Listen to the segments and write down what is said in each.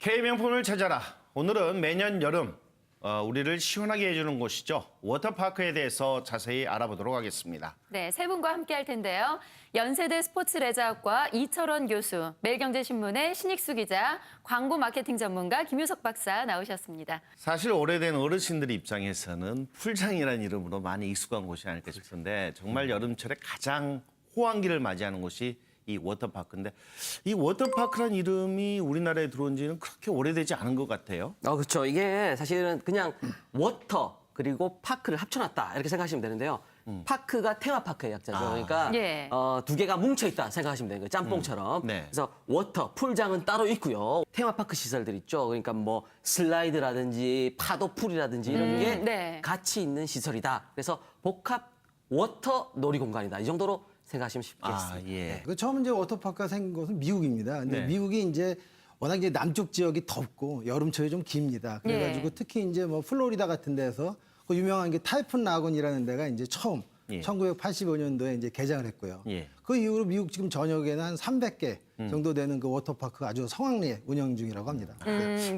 K명품을 찾아라. 오늘은 매년 여름 우리를 시원하게 해주는 곳이죠. 워터파크에 대해서 자세히 알아보도록 하겠습니다. 네, 세 분과 함께 할 텐데요. 연세대 스포츠레저학과 이철원 교수, 매일경제신문의 신익수 기자, 광고 마케팅 전문가 김유석 박사 나오셨습니다. 사실 오래된 어르신들 입장에서는 풀장이라는 이름으로 많이 익숙한 곳이 아닐까 싶은데 정말 여름철에 가장 호황기를 맞이하는 곳이 이 워터파크인데 이 워터파크란 이름이 우리나라에 들어온 지는 그렇게 오래되지 않은 것 같아요. 그렇죠. 이게 사실은 그냥 워터 그리고 파크를 합쳐놨다 이렇게 생각하시면 되는데요. 파크가 테마파크의 약자죠. 그러니까 예. 두 개가 뭉쳐있다 생각하시면 되는 거예요. 짬뽕처럼. 네. 그래서 워터, 풀장은 따로 있고요. 테마파크 시설들 있죠. 그러니까 뭐 슬라이드라든지 파도풀이라든지 이런 게 네. 같이 같이 있는 시설이다. 그래서 복합 워터 놀이공간이다. 이 정도로 생각하시면 쉽겠습니다. 예. 그 처음 이제 워터파크가 생긴 것은 미국입니다. 근데 네. 미국이 이제 워낙 이제 남쪽 지역이 덥고 여름철이 좀 깁니다. 그래가지고 예. 특히 이제 뭐 플로리다 같은 데서 그 유명한 게 타이푼 라군이라는 데가 이제 처음 예. 1985년도에 이제 개장을 했고요. 예. 그 이후로 미국 지금 전역에는 한 300개 정도 되는 그 워터파크가 아주 성황리에 운영 중이라고 합니다.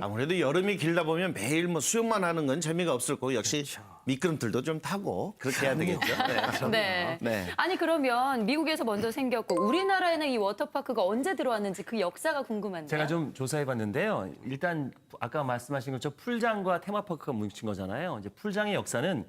아무래도 여름이 길다 보면 매일 뭐 수영만 하는 건 재미가 없을 거고 역시 미끄럼틀도 좀 타고 그렇게 해야 되겠죠. 네. 네. 네. 아니 그러면 미국에서 먼저 생겼고 우리나라에는 이 워터파크가 언제 들어왔는지 그 역사가 궁금한데요. 제가 좀 조사해봤는데요. 일단 아까 말씀하신 것처럼 풀장과 테마파크가 뭉친 거잖아요. 이제 풀장의 역사는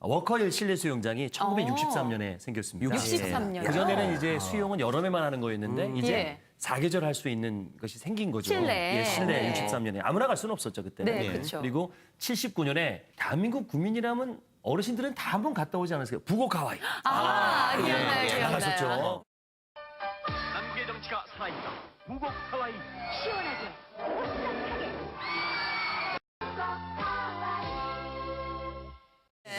워커힐 실내 수영장이 1963년에 생겼습니다. 63 년이요? 그 전에는 이제 수영은 여름에만 하는 거였는데 이제 예. 사계절 할 수 있는 것이 생긴 거죠. 실내. 예, 실내 네. 63년에 아무나 갈 수는 없었죠 그때는. 네, 예. 그렇죠. 그리고 79년에 대한민국 국민이라면 어르신들은 다 한번 갔다 오지 않았어요? 부곡 하와이. 기억나요, 기억나요. 나가셨죠. 남계 정치가 살아있다. 무곡 하와이.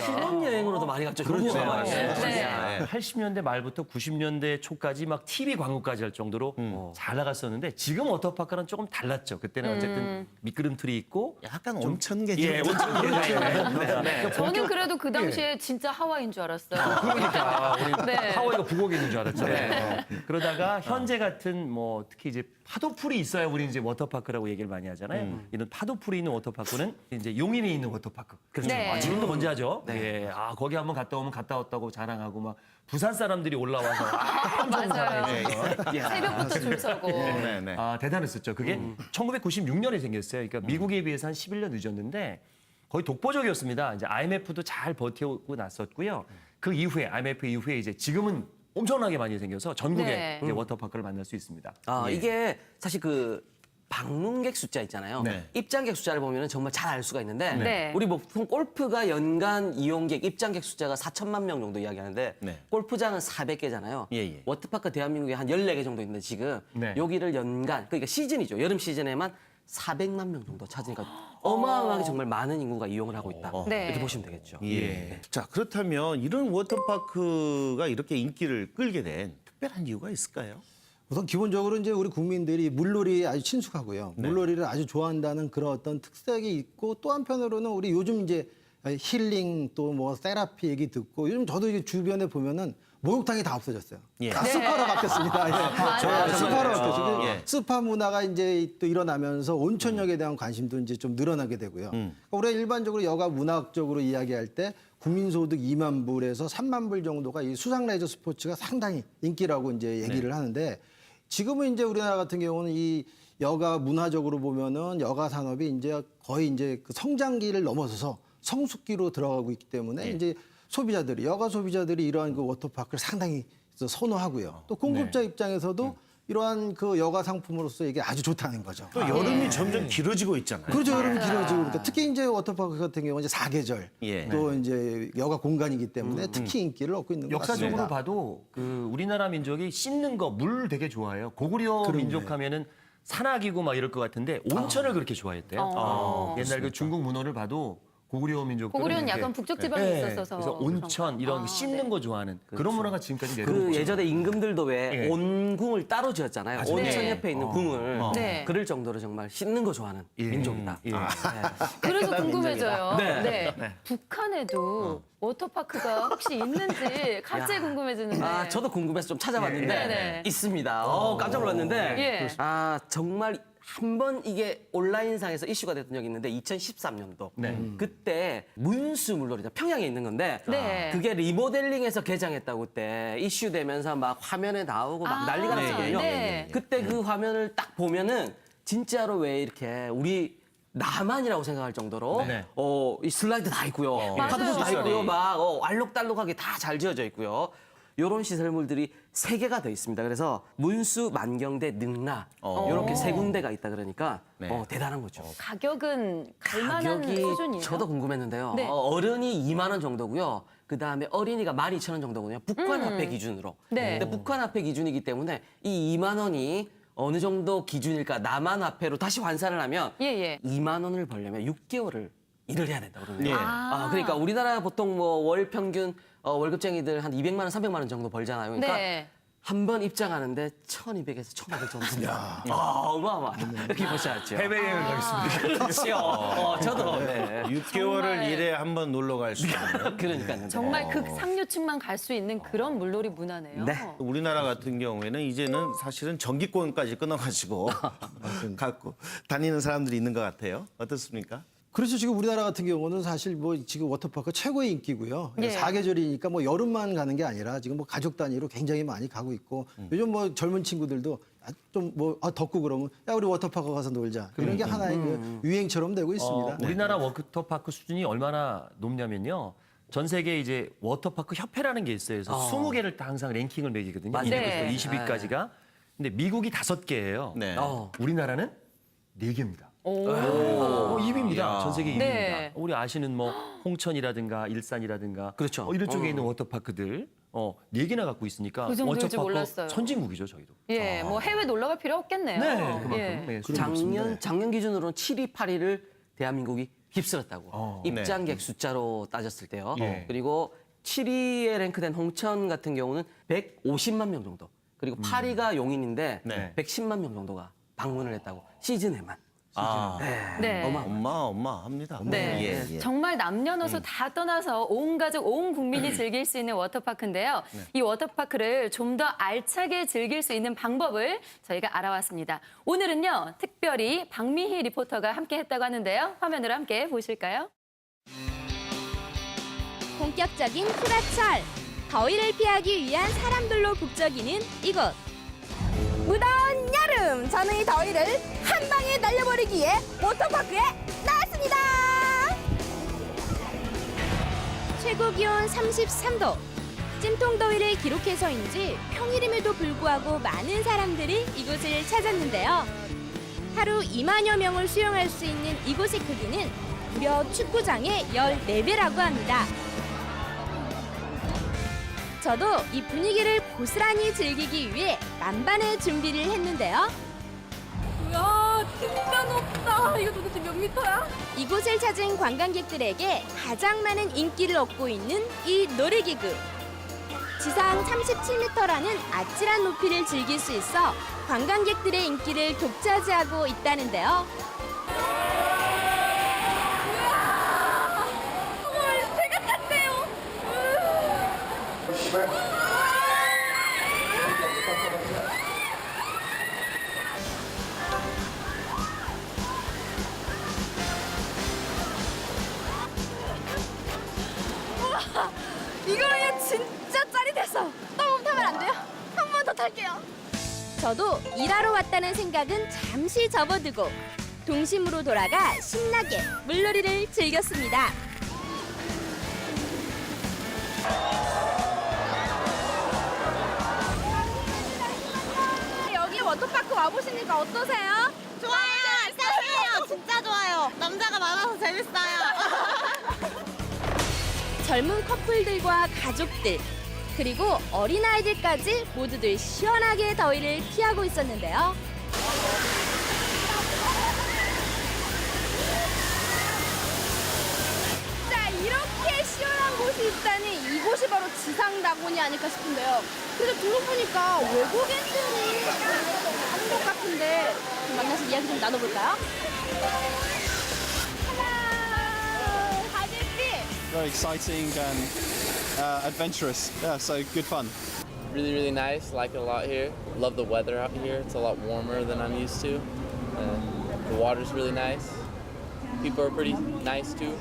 신혼여행으로도 많이 갔죠. 그렇죠. 네. 80년대 말부터 90년대 초까지 막 TV 광고까지 할 정도로 잘 나갔었는데 지금 워터파크는 조금 달랐죠. 그때는 어쨌든 미끄럼틀이 있고 약간 온천계 예, 온천계가 있는. 네. 저는 그래도 그 당시에 진짜 하와이인 줄 알았어요. 그러니까 우리 네. 하와이가 부곡에 있는 줄 알았죠. 그러다가 현재 같은 뭐 특히 이제 파도풀이 있어야 우리 이제 워터파크라고 얘기를 많이 하잖아요. 이런 파도풀이 있는 워터파크는 이제 용인에 있는 워터파크. 그렇죠. 네. 지금도 뭔지 아죠? 예. 그거기 한번 갔다 오면 갔다 왔다고 자랑하고 막 부산 사람들이 올라와서 맞아요. 예. 새벽부터 줄 서고. 네, 네. 대단했었죠. 그게 1996년에 생겼어요. 그러니까 미국에 비해서 한 11년 늦었는데 거의 독보적이었습니다. 이제 IMF도 잘 버티고 났었고요. 그 이후에 IMF 이후에 이제 지금은 엄청나게 많이 생겨서 전국에 네. 이제 워터파크를 만날 수 있습니다. 이게 사실 그 방문객 숫자 있잖아요. 네. 입장객 숫자를 보면 정말 잘 알 수가 있는데 네. 우리 보통 골프가 연간 이용객, 입장객 숫자가 4천만 명 정도 이야기하는데 네. 골프장은 400개잖아요. 예, 예. 워터파크 대한민국에 한 14개 정도 있는데 지금 네. 여기를 연간, 그러니까 시즌이죠. 여름 시즌에만 400만 명 정도 찾으니까 어마어마하게 정말 많은 인구가 이용을 하고 있다. 네. 이렇게 보시면 되겠죠. 예. 자, 그렇다면 이런 워터파크가 이렇게 인기를 끌게 된 특별한 이유가 있을까요? 우선 기본적으로 이제 우리 국민들이 물놀이에 아주 친숙하고요. 물놀이를 아주 좋아한다는 그런 어떤 특색이 있고 또 한편으로는 우리 요즘 이제 힐링 또 뭐 세라피 얘기 듣고 요즘 저도 이제 주변에 보면은 목욕탕이 다 없어졌어요. 예. 다 스파로 바뀌었습니다. 예. 스파로 바뀌었어요. 예. 스파 문화가 이제 또 일어나면서 온천욕에 대한 관심도 이제 좀 늘어나게 되고요. 그러니까 우리가 일반적으로 여가 문학적으로 이야기할 때 국민소득 2만 불에서 3만 불 정도가 이 수상 레저 스포츠가 상당히 인기라고 이제 얘기를 하는데 지금은 이제 우리나라 같은 경우는 이 여가 문화적으로 보면은 여가 산업이 이제 거의 이제 그 성장기를 넘어서서 성숙기로 들어가고 있기 때문에 이제 소비자들이 여가 소비자들이 이러한 그 워터파크를 상당히 선호하고요. 또 공급자 입장에서도 이러한 그 여가 상품으로서 이게 아주 좋다는 거죠. 또 여름이 점점 길어지고 있잖아요. 그렇죠. 여름이 길어지고 그러니까 특히 이제 워터파크 같은 경우는 이제 사계절 예. 또 이제 여가 공간이기 때문에 특히 인기를 얻고 있는 것 역사적으로 같습니다. 봐도 그 우리나라 민족이 씻는 거, 물 되게 좋아해요. 고구려 민족 하면은 산악이고 막 이럴 것 같은데 온천을 그렇게 좋아했대요. 옛날 그 중국 문헌을 봐도 고구려 민족들은 고구려는 이렇게 약간 북쪽 지방에 네. 있어서 그래서 온천 이런 거 씻는 거 좋아하는 그런 문화가 지금까지 내려오고 그 있죠. 예전에 임금들도 왜 예. 온궁을 따로 지었잖아요. 온천 네. 옆에 있는 궁을 네. 그럴 정도로 정말 씻는 거 좋아하는 민족이다. 예. 네. 그래서 궁금해져요. 네. 북한에도 워터파크가 혹시 있는지 갑자기 궁금해지는데. 저도 궁금해서 좀 찾아봤는데 네. 네. 있습니다. 깜짝 놀랐는데 예. 정말 한 번 이게 온라인상에서 이슈가 됐던 적이 있는데 2013년도 네. 그때 문수 물놀이죠. 평양에 있는 건데 네. 그게 리모델링해서 개장했다고 그때 이슈되면서 막 화면에 나오고 막 난리가 네. 났거든요. 네. 그때 그 화면을 딱 보면은 진짜로 왜 이렇게 우리 나만이라고 생각할 정도로 네. 이 슬라이드 다 있고요. 파도도 다 있고요. 막 알록달록하게 다 잘 지어져 있고요. 요런 시설물들이 3개가 더 있습니다. 그래서 문수, 만경대, 능라 이렇게 3군데가 있다 그러니까 네. 대단한 거죠. 가격은 갈만한 가격이 수준이에요. 저도 궁금했는데요. 네. 어른이 2만 원 정도고요. 그다음에 어린이가 12,000원 정도거든요. 북한화폐 기준으로. 네. 근데 북한화폐 기준이기 때문에 이 2만 원이 어느 정도 기준일까? 남한화폐로 다시 환산을 하면 예, 예. 2만 원을 벌려면 6개월을 일을 해야 된다 그러네요. 예. 그러니까 우리나라 보통 뭐 월 평균 월급쟁이들 한 200만 원, 300만 원 정도 벌잖아요. 그러니까 네. 한 번 입장하는데 1,200에서 1,500 정도 씁니다. 어마어마하다. 이렇게 보셔야죠. 해외여행 가겠습니다. 그렇죠. 저도. 네. 6개월을 정말- 일에 한 번 놀러 갈 수 있는. 그러니까요. 정말 극상류층만 갈 수 있는 그런 물놀이 문화네요. 네. 우리나라 같은 경우에는 이제는 사실은 전기권까지 끊어가지고 갖고 다니는 사람들이 있는 것 같아요. 어떻습니까? 그렇죠. 지금 우리나라 같은 경우는 사실 뭐 지금 워터파크 최고의 인기고요. 예. 사계절이니까 뭐 여름만 가는 게 아니라 지금 뭐 가족 단위로 굉장히 많이 가고 있고 요즘 뭐 젊은 친구들도 좀 뭐 덥고 그러면 야 우리 워터파크 가서 놀자 이런 게 하나의 그 유행처럼 되고 있습니다. 우리나라 워터파크 수준이 얼마나 높냐면요. 전 세계 이제 워터파크 협회라는 게 있어요. 그래서 20개를 다 항상 랭킹을 매기거든요. 맞아요. 1위부터 네. 20위까지가. 근데 미국이 5개예요. 네. 우리나라는 4개입니다. 오. 2위입니다. 전 세계 2위입니다. 네. 우리 아시는 뭐 홍천이라든가 일산이라든가 그렇죠. 이런 쪽에 있는 워터파크들 4개나 갖고 있으니까 그 정도일 줄 워터파크 몰랐어요. 선진국이죠, 저희도. 예, 뭐 해외 놀러 갈 필요 없겠네요. 네, 그만큼. 예. 네, 작년 기준으로는 7위, 8위를 대한민국이 휩쓸었다고. 입장객 숫자로 따졌을 때요. 예. 그리고 7위에 랭크된 홍천 같은 경우는 150만 명 정도. 그리고 8위가 용인인데 네. 110만 명 정도가 방문을 했다고. 시즌에만. 네. 어마어마합니다. 네. 예, 예. 정말 남녀노소 다 떠나서 온 가족, 온 국민이 즐길 수 있는 워터파크인데요. 이 워터파크를 좀 더 알차게 즐길 수 있는 방법을 저희가 알아왔습니다. 오늘은요, 특별히 박미희 리포터가 함께 했다고 하는데요. 화면으로 함께 보실까요? 본격적인 휴가철, 더위를 피하기 위한 사람들로 북적이는 이곳. 무더운 여름, 저는 이 더위를 한 방에 날려버리기 위해 워터파크에 나왔습니다. 최고 기온 33도. 찜통 더위를 기록해서인지 평일임에도 불구하고 많은 사람들이 이곳을 찾았는데요. 하루 2만여 명을 수용할 수 있는 이곳의 크기는 무려 축구장의 14배라고 합니다. 저도 이 분위기를 고스란히 즐기기 위해 만반의 준비를 했는데요. 야, 진짜 높다. 이거 도대체 몇 미터야? 이곳을 찾은 관광객들에게 가장 많은 인기를 얻고 있는 이 놀이기구. 지상 37m라는 아찔한 높이를 즐길 수 있어 관광객들의 인기를 독차지하고 있다는데요. 헐, 제가 탔대요. 이거는 진짜 짜릿했어. 너무 타면 안 돼요? 한 번 더 탈게요. 저도 일하러 왔다는 생각은 잠시 접어두고 동심으로 돌아가 신나게 물놀이를 즐겼습니다. 여기 워터파크 와보시니까 어떠세요? 좋아요. 싸세요. 진짜 좋아요. 남자가 많아서 재밌어요. 젊은 커플들과 가족들 그리고 어린아이들까지 모두들 시원하게 더위를 피하고 있었는데요. 자, 이렇게 시원한 곳이 있다니 이곳이 바로 지상낙원이 아닐까 싶은데요. 근데 들어보니까 외국인들이 하는 것 같은데 좀 만나서 이야기 좀 나눠볼까요? Hello, 아저씨. Very exciting and adventurous. Yeah, so good fun. Really, really nice. Like it a lot here. Love the weather out here. It's a lot warmer than I'm used to. The water's really nice. People are pretty nice too.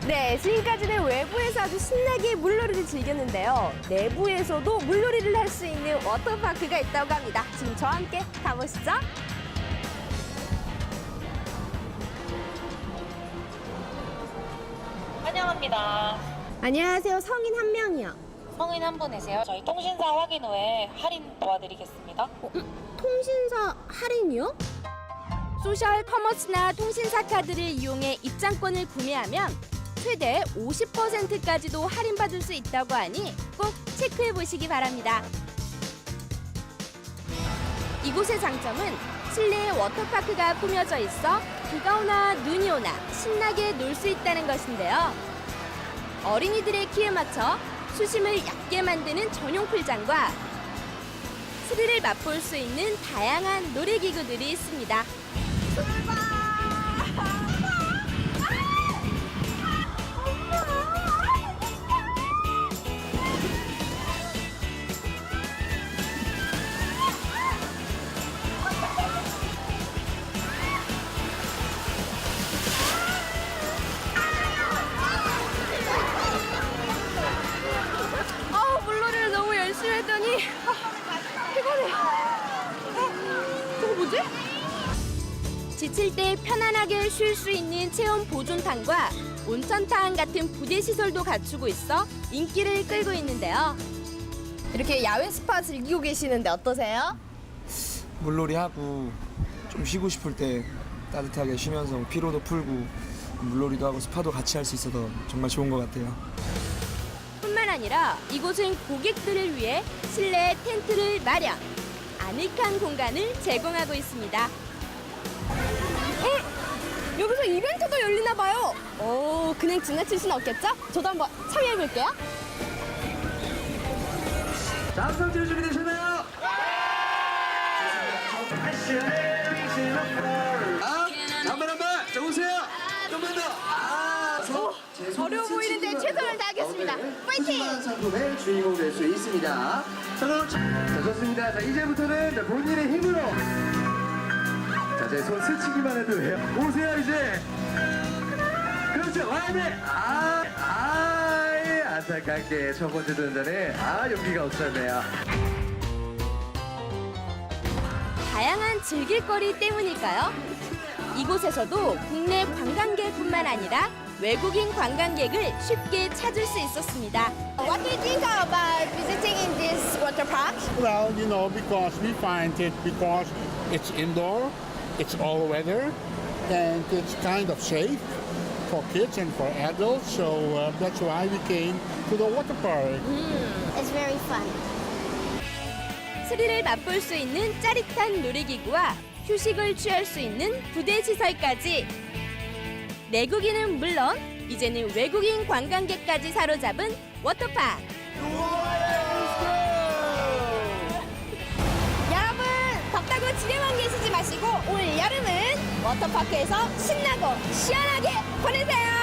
네, 지금까지는 외부에서 아주 신나게 물놀이를 즐겼는데요. 내부에서도 물놀이를 할 수 있는 워터파크가 있다고 합니다. 지금 저와 함께 가보시죠. 환영합니다. 안녕하세요. 성인 한 명이요. 성인 한 분이세요. 저희 통신사 확인 후에 할인 도와드리겠습니다. 통신사 할인이요? 소셜 커머스나 통신사 카드를 이용해 입장권을 구매하면 최대 50%까지도 할인받을 수 있다고 하니 꼭 체크해 보시기 바랍니다. 이곳의 장점은 실내에 워터파크가 꾸며져 있어 비가 오나 눈이 오나 신나게 놀 수 있다는 것인데요. 어린이들의 키에 맞춰 수심을 얕게 만드는 전용 풀장과 스릴을 맛볼 수 있는 다양한 놀이기구들이 있습니다. 물놀이를 너무 열심히 했더니 피곤해. 저거 뭐지? 지칠 때 편안하게 쉴 수 있는 체험 보존탕과 온천탕 같은 부대 시설도 갖추고 있어 인기를 끌고 있는데요. 이렇게 야외 스파 즐기고 계시는데 어떠세요? 물놀이 하고 좀 쉬고 싶을 때 따뜻하게 쉬면서 피로도 풀고 물놀이도 하고 스파도 같이 할 수 있어서 정말 좋은 것 같아요. 뿐만 아니라 이곳은 고객들을 위해 실내 텐트를 마련, 아늑한 공간을 제공하고 있습니다. 여기서 이벤트도 열리나 봐요. 오, 그냥 지나칠 수는 없겠죠? 저도 한번 참여해 볼게요. 잠성 질 준비되셨나요? 한번 자 오세요. 좀만 더. 어려워 보이는데 최선을 다하겠습니다. 파이팅! 상품의 주인공 될 수 있습니다. 자, 좋습니다. 자, 이제부터는 자, 본인의 힘으로. 자, 제 손 스치기만 해도 돼요. 오세요, 이제. 그렇죠. 와야 돼. 안타깝게 첫 번째 도전에 용기가 없었네요. 다양한 즐길거리 때문일까요? 이곳에서도 국내 관광객뿐만 아니라 외국인 관광객을 쉽게 찾을 수 있었습니다. What do you think about visiting in this water park? Well, you know, because we find it because it's indoor, it's all weather, and it's kind of safe for kids and for adults. So that's why we came to the water park. It's very fun. 스릴을 맛볼 수 있는 짜릿한 놀이기구와 휴식을 취할 수 있는 부대 시설까지. 내국인은 물론 이제는 외국인 관광객까지 사로잡은 워터파크. 여러분, 덥다고 집에만 계시지 마시고 올 여름은 워터파크에서 신나고 시원하게 보내세요.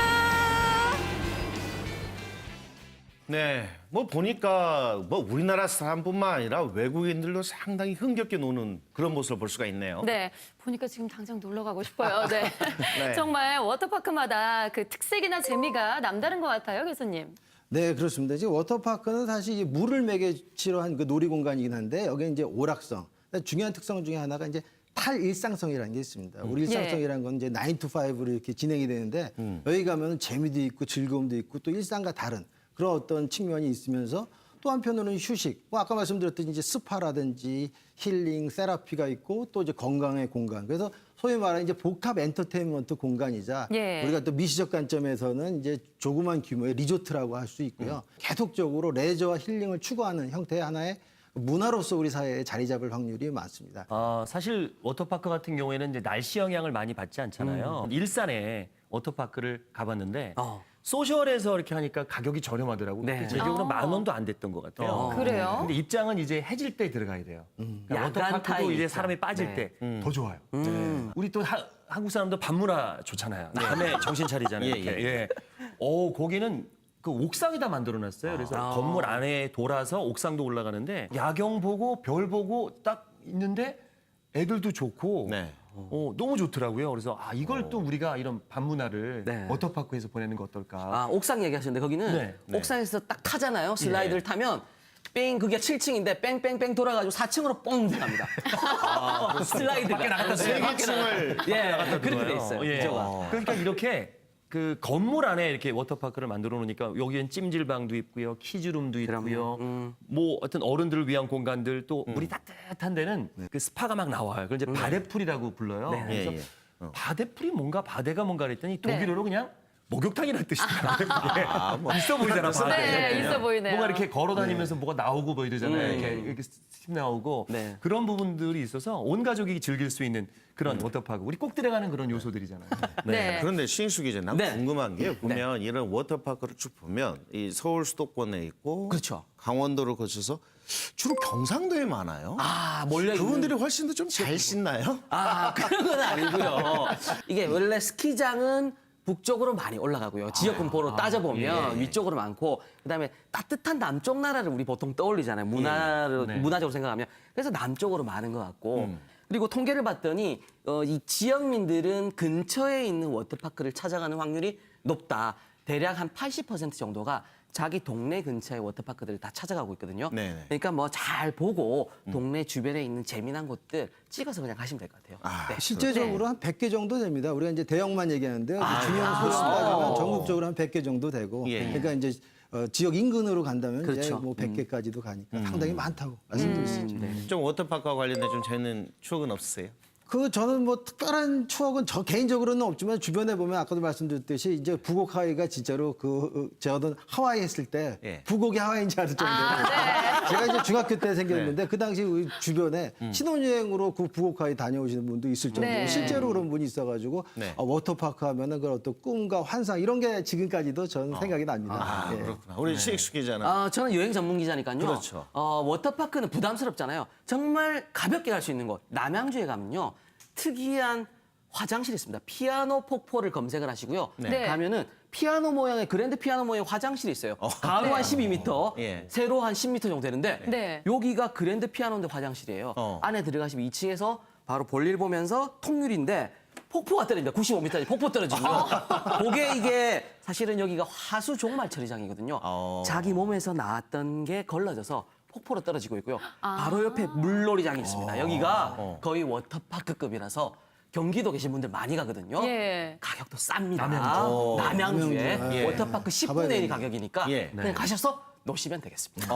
네, 뭐 보니까 뭐 우리나라 사람뿐만 아니라 외국인들도 상당히 흥겹게 노는 그런 모습을 볼 수가 있네요. 네, 보니까 지금 당장 놀러 가고 싶어요. 네. 네. 정말 워터파크마다 그 특색이나 재미가 남다른 것 같아요, 교수님. 네, 그렇습니다. 지금 워터파크는 사실 이제 물을 매개치로 한 그 놀이공간이긴 한데 여기에 이제 오락성. 중요한 특성 중에 하나가 이제 탈일상성이라는 게 있습니다. 우리 일상성이라는 건 이제 9 to 5로 이렇게 진행이 되는데 여기 가면 재미도 있고 즐거움도 있고 또 일상과 다른 그런 어떤 측면이 있으면서 또 한편으로는 휴식, 뭐 아까 말씀드렸듯이 이제 스파라든지 힐링, 세라피가 있고 또 이제 건강의 공간. 그래서 소위 말하는 이제 복합 엔터테인먼트 공간이자 우리가 또 미시적 관점에서는 이제 조그만 규모의 리조트라고 할 수 있고요. 계속적으로 레저와 힐링을 추구하는 형태의 하나의 문화로서 우리 사회에 자리 잡을 확률이 많습니다. 사실 워터파크 같은 경우에는 이제 날씨 영향을 많이 받지 않잖아요. 일산에 워터파크를 가봤는데 소셜에서 이렇게 하니까 가격이 저렴하더라고요. 네. 제 기억으로는 10,000원도 안 됐던 것 같아요. 그래요? 근데 입장은 이제 해질 때 들어가야 돼요. 그러니까 야간 워터파크도 타임 이제 있죠. 사람이 빠질 네. 때 더 좋아요. 우리 또 한국 사람도 밤문화 좋잖아요. 밤에 정신 차리잖아요. 이렇게. 예. 거기는 그 옥상에다 만들어놨어요. 그래서 건물 안에 돌아서 옥상도 올라가는데 야경 보고 별 보고 딱 있는데 애들도 좋고 네. 너무 좋더라고요. 그래서 이걸 또 우리가 이런 밤문화를 네. 워터파크에서 보내는 거 어떨까? 아, 옥상 얘기하시는데 거기는 네. 옥상에서 딱 타잖아요. 슬라이드를 타면 뺑 그게 7층인데 뺑뺑뺑 돌아가지고 4층으로 뻥 들어갑니다. 슬라이드가 밖에 나갔다 세 개층을 예, 그렇게 돼 있어요. 예. 구조가. 그러니까 이렇게 그 건물 안에 이렇게 워터파크를 만들어 놓으니까 여기엔 찜질방도 있고요, 키즈룸도 있고요, 뭐 어떤 어른들을 위한 공간들 또 물이 따뜻한 데는 그 스파가 막 나와요. 그걸 이제 바데풀이라고 불러요. 네. 그래서 예, 예. 바데풀이 뭔가 바데가 뭔가 그랬더니 독일어로 그냥 목욕탕이라는 뜻이더라고요. 뭐 있어 보이잖아, 바데. 네, 있어 보이네요. 뭔가 이렇게 걸어 다니면서 뭐가 나오고 뭐 이러잖아요. 이렇게 스팀 나오고 네. 그런 부분들이 있어서 온 가족이 즐길 수 있는 그런 워터파크. 우리 꼭 들어가는 그런 요소들이잖아요. 네. 그런데 신익수 기자, 난 네. 궁금한 게 보면 이런 워터파크를 쭉 보면 이 서울 수도권에 있고 그렇죠. 강원도를 거쳐서 주로 경상도에 많아요. 아, 몰려 있는. 그분들이 훨씬 더 좀 잘 씻나요? 아, 그런 건 아니고요. 이게 원래 스키장은 북쪽으로 많이 올라가고요. 지역 분포로 따져보면 위쪽으로 많고, 그다음에 따뜻한 남쪽 나라를 우리 보통 떠올리잖아요. 문화적으로 생각하면. 그래서 남쪽으로 많은 것 같고, 그리고 통계를 봤더니 이 지역민들은 근처에 있는 워터파크를 찾아가는 확률이 높다. 대략 한 80% 정도가 자기 동네 근처의 워터파크들을 다 찾아가고 있거든요. 네네. 그러니까 뭐 잘 보고 동네 주변에 있는 재미난 곳들 찍어서 그냥 가시면 될 것 같아요. 네. 실제적으로 한 100개 정도 됩니다. 우리가 이제 대형만 얘기하는데요. 중형 소수 따지면 전국적으로 한 100개 정도 되고, 예. 그러니까 이제 지역 인근으로 간다면 이제 그렇죠. 뭐 100개까지도 가니까 상당히 많다고 말씀드릴 수 있죠. 좀 워터파크와 관련된 좀 재밌는 추억은 없으세요? 저는 뭐 특별한 추억은 저 개인적으로는 없지만 주변에 보면 아까도 말씀드렸듯이 이제 부곡 하와이가 진짜로 제가 하와이 했을 때 예. 부곡이 하와이인 줄 알을 정도로 제가 이제 중학교 때 생겼는데 그 당시 우리 주변에 신혼여행으로 그 부곡 하와이 다녀오시는 분도 있을 정도로 네. 실제로 그런 분이 있어가지고 네. 워터파크 하면은 그런 어떤 꿈과 환상 이런 게 지금까지도 저는 생각이 납니다. 예. 그렇구나. 우리 신익수 기자는 저는 여행 전문 기자니까요. 그렇죠. 워터파크는 부담스럽잖아요. 정말 가볍게 갈 수 있는 곳. 남양주에 가면요. 특이한 화장실이 있습니다. 피아노 폭포를 검색을 하시고요. 네. 가면은 피아노 모양의 그랜드 피아노 모양의 화장실이 있어요. 가로 한 12m, 예. 세로 한 10m 정도 되는데 네. 여기가 그랜드 피아노인데 화장실이에요. 안에 들어가시면 2층에서 바로 볼일 보면서 통유리인데 폭포가 떨어집니다. 95m짜리 폭포 떨어지고요. 그게 이게 사실은 여기가 화수 종말 처리장이거든요. 자기 몸에서 나왔던 게 걸러져서 폭포로 떨어지고 있고요. 바로 옆에 물놀이장이 있습니다. 여기가 거의 워터파크급이라서 경기도 계신 분들 많이 가거든요. 예. 가격도 쌉니다. 남양주에 워터파크 10분의 1 가격이니까 예. 그냥 가셔서 노시면 되겠습니다.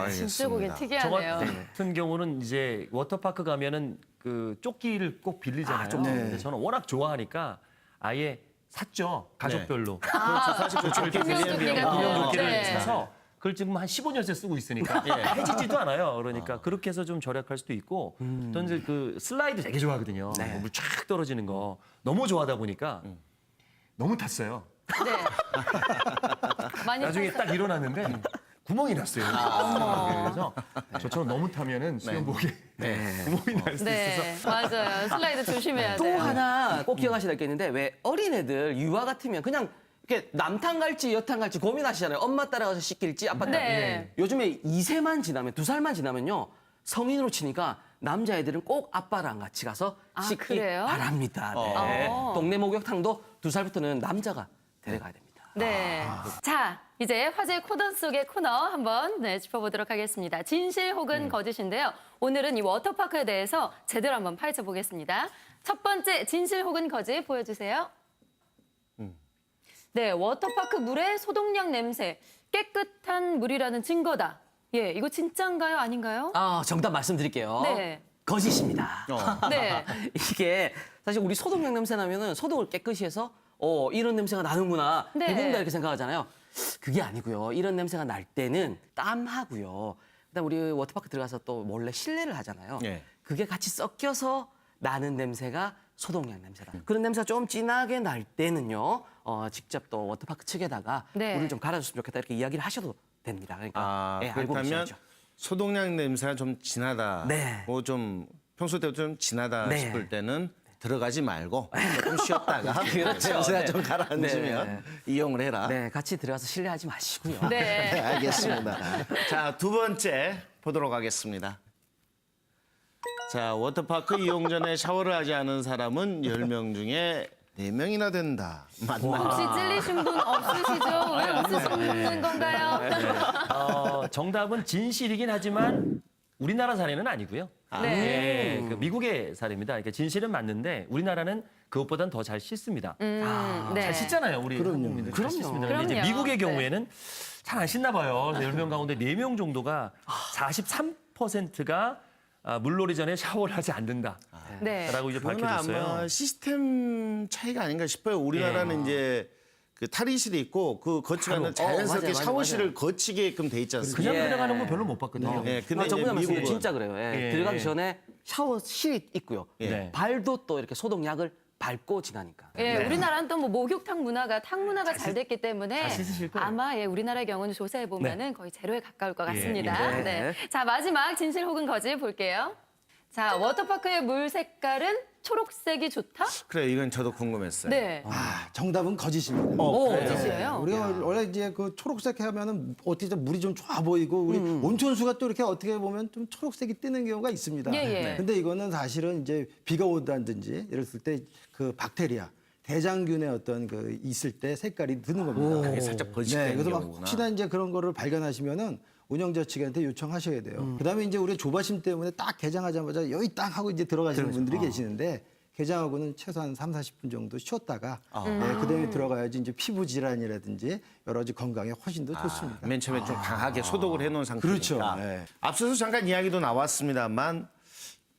진짜 보기 저 특이하네요. 같은 경우는 이제 워터파크 가면은 그 조끼를 꼭 빌리잖아요. 근데 저는 워낙 좋아하니까 아예 샀죠. 가족별로. 사실 그 조끼 빌리는 비용 구명조끼를 네. 사서 그걸 지금 한 15년째 쓰고 있으니까 해지지도 않아요. 그러니까 그렇게 해서 좀 절약할 수도 있고 저는 이제 그 슬라이드 되게 좋아하거든요. 물 쫙 떨어지는 거 너무 좋아하다 보니까 너무 탔어요. 네. 많이 나중에 딱 일어났는데 구멍이 났어요. 그래서 저처럼 너무 타면은 수영복에 구멍이 날 수 네, 있어서 맞아요. 슬라이드 조심해야 또 돼요. 하나 꼭 기억하셔야 될 게 있는데 왜 어린애들 유아 같으면 그냥 이렇게 남탕 갈지 여탕 갈지 고민하시잖아요. 엄마 따라가서 씻길지 아빠 따라. 네. 요즘에 2세만 지나면 2살만 지나면요. 성인으로 치니까 남자애들은 꼭 아빠랑 같이 가서 씻기 그래요? 바랍니다. 네. 동네 목욕탕도 2살부터는 남자가 데려가야 됩니다. 네. 자, 이제 화제 코너 속의 코너 한번 짚어보도록 하겠습니다. 진실 혹은 거짓인데요. 오늘은 이 워터파크에 대해서 제대로 한번 파헤쳐 보겠습니다. 첫 번째 진실 혹은 거짓 보여주세요. 네, 워터파크 물의 소독약 냄새, 깨끗한 물이라는 증거다. 예, 이거 진짜인가요, 아닌가요? 정답 말씀드릴게요. 네. 거짓입니다. 네. 이게 사실 우리 소독약 냄새 나면은 소독을 깨끗이 해서 이런 냄새가 나는구나. 네. 대부분 다 이렇게 생각하잖아요. 그게 아니고요. 이런 냄새가 날 때는 땀하고요. 그다음 우리 워터파크 들어가서 또 몰래 실내를 하잖아요. 예. 그게 같이 섞여서 나는 냄새가 소독약 냄새다. 그런 냄새가 좀 진하게 날 때는요. 직접 또 워터파크 측에다가 네. 물을 좀 갈아줬으면 좋겠다 이렇게 이야기를 하셔도 됩니다. 그러니까 알고 그렇다면 계셔야죠. 소독약 냄새가 좀 진하다. 네. 뭐 좀 평소 때부터 좀 진하다 네. 싶을 때는 들어가지 말고 조금 쉬었다가 그렇죠. 냄새가 네. 좀 가라앉으면 이용을 해라. 네, 같이 들어가서 실례하지 마시고요. 네. 네, 알겠습니다. 자, 두 번째 보도록 하겠습니다. 자, 워터파크 이용 전에 샤워를 하지 않은 사람은 10명 중에 4명이나 된다. 맞나? 혹시 찔리신 분 없으시죠? 왜 없으시는 건가요? 정답은 진실이긴 하지만 우리나라 사례는 아니고요. 네. 그 미국의 사례입니다. 그러니까 진실은 맞는데 우리나라는 그것보단 더 잘 씻습니다. 네. 잘 씻잖아요, 우리 한국민들. 잘 씻습니다. 근데 이제 그럼요. 미국의 네. 경우에는 잘 안 씻나 봐요. 10명 가운데 4명 정도가 43%가 물놀이 전에 샤워를 하지 않는다. 네. 라고 이제 그건 밝혀졌어요. 아마 시스템 차이가 아닌가 싶어요. 우리나라는 이제 그 탈의실이 있고 그 거치가는 자연스럽게 맞아요. 샤워실을 거치게끔 돼 있지 않습니까? 그냥 예. 들어가는 건 별로 못 봤거든요. 예, 근데 이제 정부가 말씀드린 미국은 진짜 그래요. 예. 예. 들어가기 전에 샤워실이 있고요. 예. 발도 또 이렇게 소독약을 밟고 지나니까. 예, 우리나라는 또 뭐 목욕탕 문화가 탕 문화가 잘 됐기 때문에 잘 씻으실 거예요. 아마 예, 우리나라의 경우는 조사해 보면은 거의 제로에 가까울 것 같습니다. 예. 네. 자, 마지막 진실 혹은 거짓 볼게요. 자, 워터파크의 물 색깔은 초록색이 좋다? 그래 이건 저도 궁금했어요. 네. 정답은 거짓입니다. 거짓이에요? 우리가 원래 이제 그 초록색 하면은 어떻게 좀 물이 좀 좋아 보이고 우리 온천수가 또 이렇게 어떻게 보면 좀 초록색이 뜨는 경우가 있습니다. 예, 예. 근데 이거는 사실은 이제 비가 온다든지 예를 들 때 그 박테리아 대장균의 어떤 그 있을 때 색깔이 드는 겁니다. 그게 살짝 번식되는 네, 그래서 막 경우구나. 혹시나 이제 그런 거를 발견하시면은 운영자 측한테 요청하셔야 돼요. 그다음에 이제 우리 조바심 때문에 딱 개장하자마자 여기 딱 하고 이제 들어가시는 분들이 계시는데 개장하고는 최소한 30-40분 정도 쉬었다가 그다음에 들어가야지 이제 피부 질환이라든지 여러 가지 건강에 훨씬 더 좋습니다. 맨 처음에 좀 강하게 소독을 해놓은 상태니까. 그렇죠. 네. 앞서서 잠깐 이야기도 나왔습니다만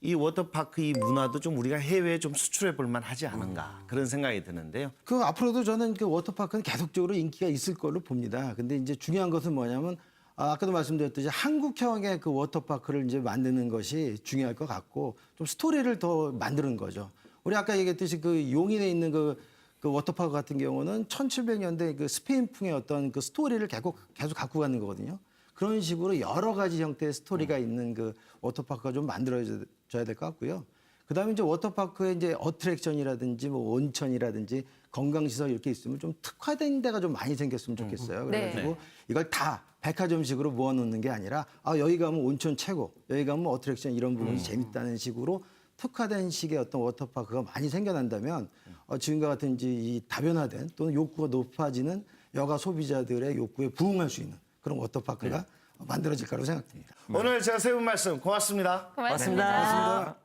이 워터파크 이 문화도 좀 우리가 해외에 좀 수출해 볼 만하지 않은가 그런 생각이 드는데요. 그 앞으로도 저는 그 워터파크는 계속적으로 인기가 있을 걸로 봅니다. 근데 이제 중요한 것은 뭐냐면 아까도 말씀드렸듯이 한국형의 그 워터파크를 이제 만드는 것이 중요할 것 같고 좀 스토리를 더 만드는 거죠. 우리 아까 얘기했듯이 그 용인에 있는 그 워터파크 같은 경우는 1700년대 그 스페인풍의 어떤 그 스토리를 계속 갖고 가는 거거든요. 그런 식으로 여러 가지 형태의 스토리가 있는 그 워터파크가 좀 만들어져야 될 것 같고요. 그다음에 이제 워터파크에 이제 어트랙션이라든지 뭐 온천이라든지 건강시설 이렇게 있으면 좀 특화된 데가 좀 많이 생겼으면 좋겠어요. 그래가지고 이걸 다 백화점식으로 모아놓는 게 아니라 여기 가면 온천 최고, 여기 가면 어트랙션 이런 부분이 재밌다는 식으로 특화된 식의 어떤 워터파크가 많이 생겨난다면 지금과 같은 이제 이 다변화된 또는 욕구가 높아지는 여가 소비자들의 욕구에 부응할 수 있는 그런 워터파크가 만들어질 거라고 생각됩니다. 오늘 제가 세 분 말씀 고맙습니다. 고맙습니다.